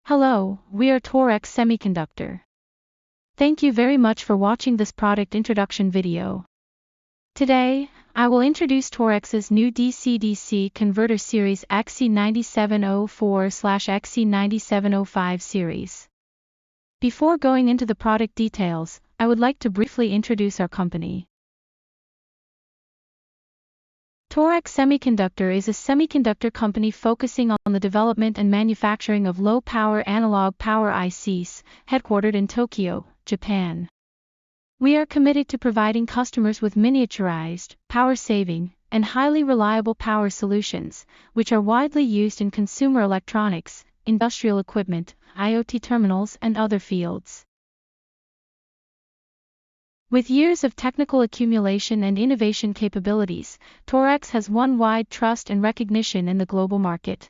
Hello, we are TOREX Semiconductor. Thank you very much for watching this product introduction video. Today, I will introduce TOREX's new DCDC converter series XC9704/XC9705 series. Before going into the product details, I would like to briefly introduce our company. TOREX Semiconductor is a semiconductor company focusing on the development and manufacturing of low-power analog power ICs, headquartered in Tokyo, Japan. We are committed to providing customers with miniaturized, power-saving, and highly reliable power solutions, which are widely used in consumer electronics, industrial equipment, IoT terminals, and other fields. With years of technical accumulation and innovation capabilities, TOREX has won wide trust and recognition in the global market.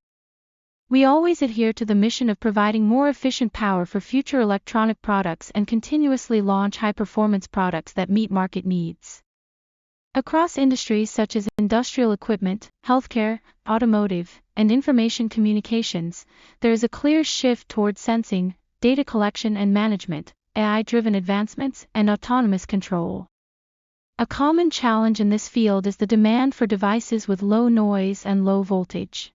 We always adhere to the mission of providing more efficient power for future electronic products and continuously launch high-performance products that meet market needs. Across industries such as industrial equipment, healthcare, automotive, and information communications, there is a clear shift toward sensing, data collection and management, AI-driven advancements, and autonomous control. A common challenge in this field is the demand for devices with low noise and low voltage.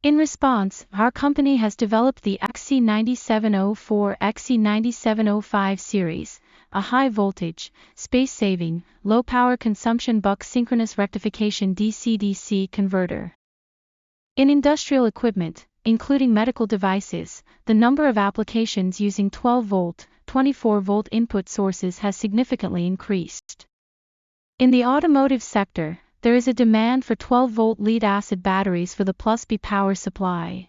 In response, our company has developed the XC9704/XC9705 series, a high-voltage, space-saving, low-power consumption buck synchronous rectification DCDC converter. In industrial equipment, including medical devices, the number of applications using 12-volt, 24-volt input sources has significantly increased. In the automotive sector, there is a demand for 12-volt lead-acid batteries for the +B power supply.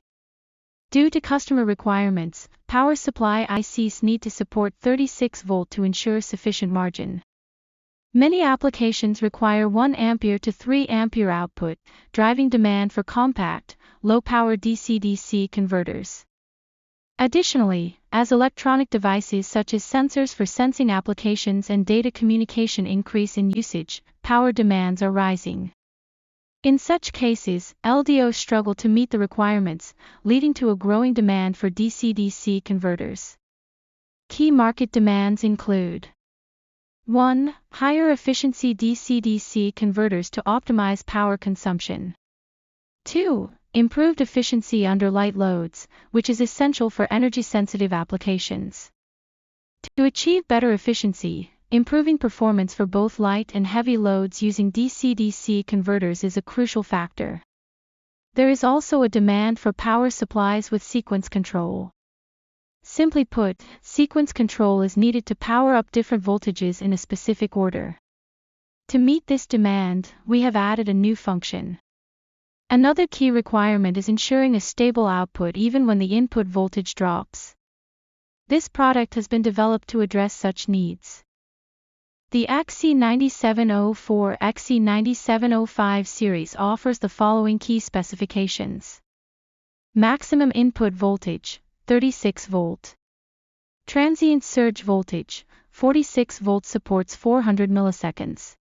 Due to customer requirements, power supply ICs need to support 36-volt to ensure sufficient margin. Many applications require 1 ampere to 3 ampere output, driving demand for compact, low-power DC-DC converters. Additionally, as electronic devices such as sensors for sensing applications and data communication increase in usage, power demands are rising. In such cases, LDOs struggle to meet the requirements, leading to a growing demand for DC-DC converters. Key market demands include 1. Higher efficiency DC-DC converters to optimize power consumption. 2. Improved efficiency under light loads, which is essential for energy-sensitive applications. To achieve better efficiency, improving performance for both light and heavy loads using DC-DC converters is a crucial factor. There is also a demand for power supplies with sequence control. Simply put, sequence control is needed to power up different voltages in a specific order. To meet this demand, we have added a new function. Another key requirement is ensuring a stable output even when the input voltage drops. This product has been developed to address such needs. The XC9704/XC9705 series offers the following key specifications. Maximum input voltage, 36 volt. Transient surge voltage, 46 volt, supports 400 milliseconds.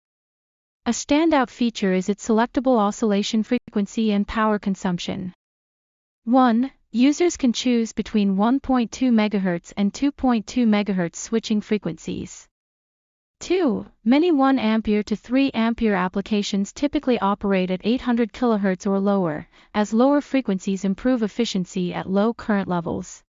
A standout feature is its selectable oscillation frequency and power consumption. 1. Users can choose between 1.2 MHz and 2.2 MHz switching frequencies. 2. Many 1 ampere to 3 ampere applications typically operate at 800 kHz or lower, as lower frequencies improve efficiency at low current levels.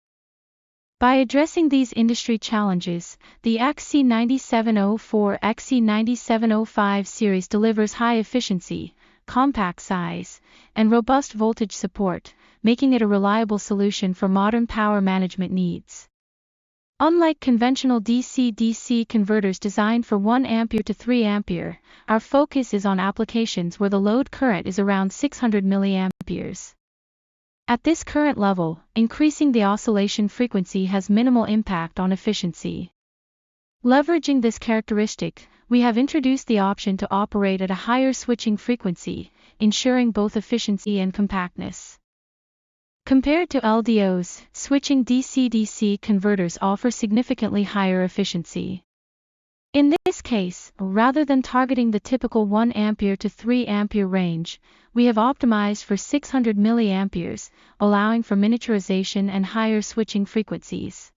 By addressing these industry challenges, the XC9704/XC9705 series delivers high efficiency, compact size, and robust voltage support, making it a reliable solution for modern power management needs. Unlike conventional DC-DC converters designed for 1 ampere to 3 ampere, our focus is on applications where the load current is around 600 milliamperes. At this current level, increasing the oscillation frequency has minimal impact on efficiency. Leveraging this characteristic, we have introduced the option to operate at a higher switching frequency, ensuring both efficiency and compactness. Compared to LDOs, switching DC-DC converters offer significantly higher efficiency. In this case, rather than targeting the typical 1 ampere to 3 ampere range, we have optimized for 600 milliamperes, allowing for miniaturization and higher switching frequencies.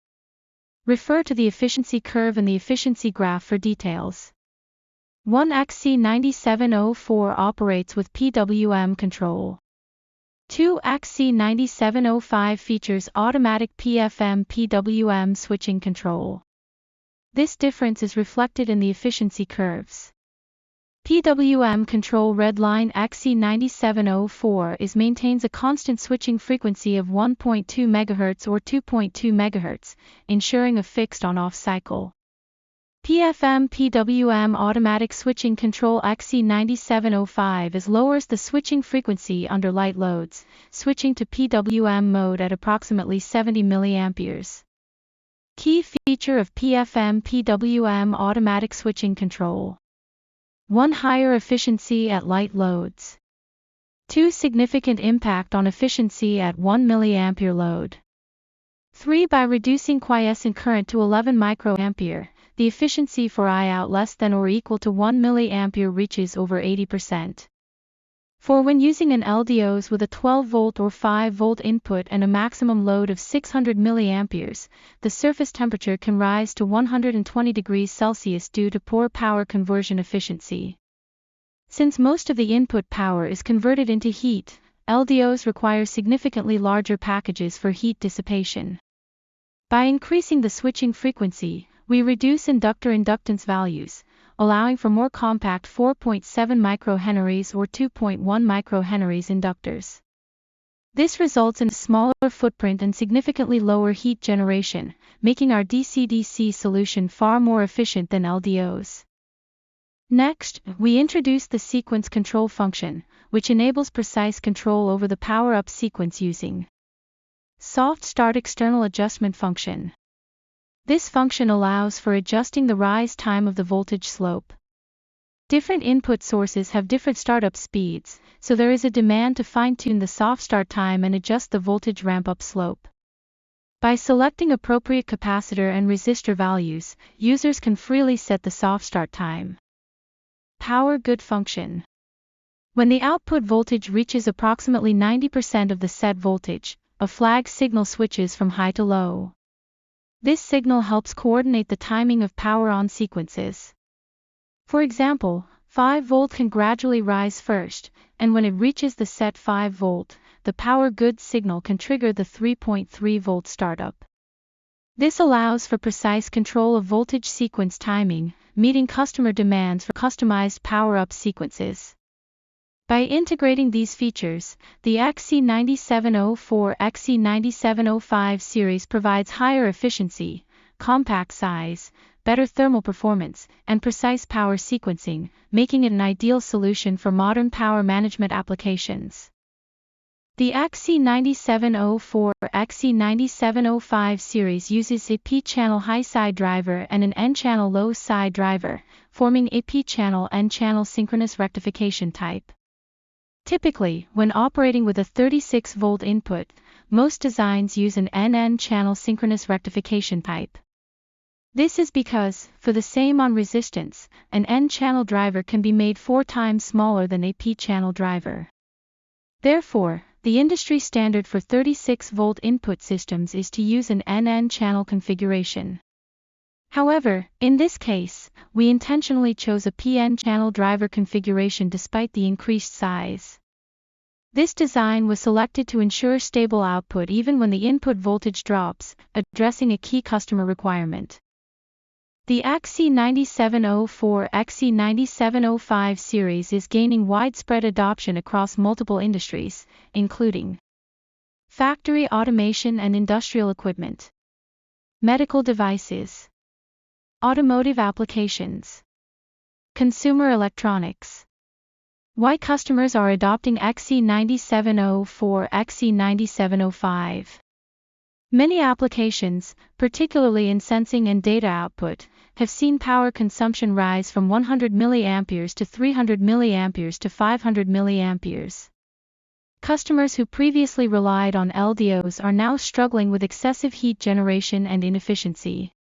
Refer to the efficiency curve and the efficiency graph for details. 1 XC9704 operates with PWM control. 2 XC9705 features automatic PFM-PWM switching control. This difference is reflected in the efficiency curves. PWM control red line XC9704 maintains a constant switching frequency of 1.2 MHz or 2.2 MHz, ensuring a fixed on-off cycle. PFM-PWM automatic switching control XC9705 lowers the switching frequency under light loads, switching to PWM mode at approximately 70 mA. Key feature of PFM-PWM automatic switching control. 1. Higher efficiency at light loads. 2. Significant impact on efficiency at 1 mA load. 3. By reducing quiescent current to 11 microampere, the efficiency for I out less than or equal to 1 mA reaches over 80%. 4. When using an LDOs with a 12-volt or 5-volt input and a maximum load of 600 mA, the surface temperature can rise to 120 degrees Celsius due to poor power conversion efficiency. Since most of the input power is converted into heat, LDOs require significantly larger packages for heat dissipation. By increasing the switching frequency, we reduce inductor inductance values, allowing for more compact 4.7 microhenries or 2.1 microhenries inductors. This results in a smaller footprint and significantly lower heat generation, making our DCDC solution far more efficient than LDOs. Next, we introduce the sequence control function, which enables precise control over the power-up sequence using soft start external adjustment function. This function allows for adjusting the rise time of the voltage slope. Different input sources have different startup speeds, so there is a demand to fine-tune the soft start time and adjust the voltage ramp-up slope. By selecting appropriate capacitor and resistor values, users can freely set the soft start time. Power good function. When the output voltage reaches approximately 90% of the set voltage, a flag signal switches from high to low. This signal helps coordinate the timing of power-on sequences. For example, 5-volt can gradually rise first, and when it reaches the set 5-volt, the power good signal can trigger the 3.3-volt startup. This allows for precise control of voltage sequence timing, meeting customer demands for customized power-up sequences. By integrating these features, the XC9704 XC9705 series provides higher efficiency, compact size, better thermal performance, and precise power sequencing, making it an ideal solution for modern power management applications. The XC9704 XC9705 series uses a P-channel high-side driver and an N-channel low-side driver, forming a P-channel N-channel synchronous rectification type. Typically, when operating with a 36-volt input, most designs use an N-channel synchronous rectification type. This is because, for the same on resistance, an N-channel driver can be made 4 times smaller than a P-channel driver. Therefore, the industry standard for 36-volt input systems is to use an N-channel configuration. However, in this case, we intentionally chose a P-channel driver configuration despite the increased size. This design was selected to ensure stable output even when the input voltage drops, addressing a key customer requirement. The XC9704 XC9705 series is gaining widespread adoption across multiple industries, including factory automation and industrial equipment, medical devices, automotive applications, consumer electronics. Why customers are adopting XC9704 XC9705. Many applications, particularly in sensing and data output, have seen power consumption rise from 100 mA to 300 mA to 500 mA. Customers who previously relied on LDOs are now struggling with excessive heat generation and inefficiency.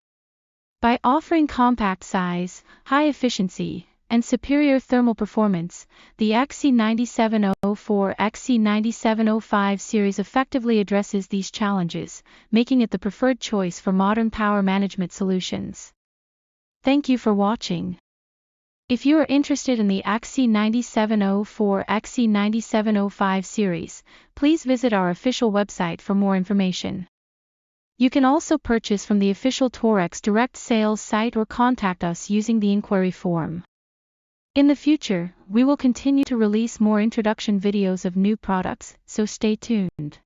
By offering compact size, high efficiency, and superior thermal performance, the XC9704 XC9705 series effectively addresses these challenges, making it the preferred choice for modern power management solutions. Thank you for watching. If you are interested in the XC9704 XC9705 series, please visit our official website for more information. You can also purchase from the official TOREX Direct sales site or contact us using the inquiry form. In the future, we will continue to release more introduction videos of new products, so stay tuned.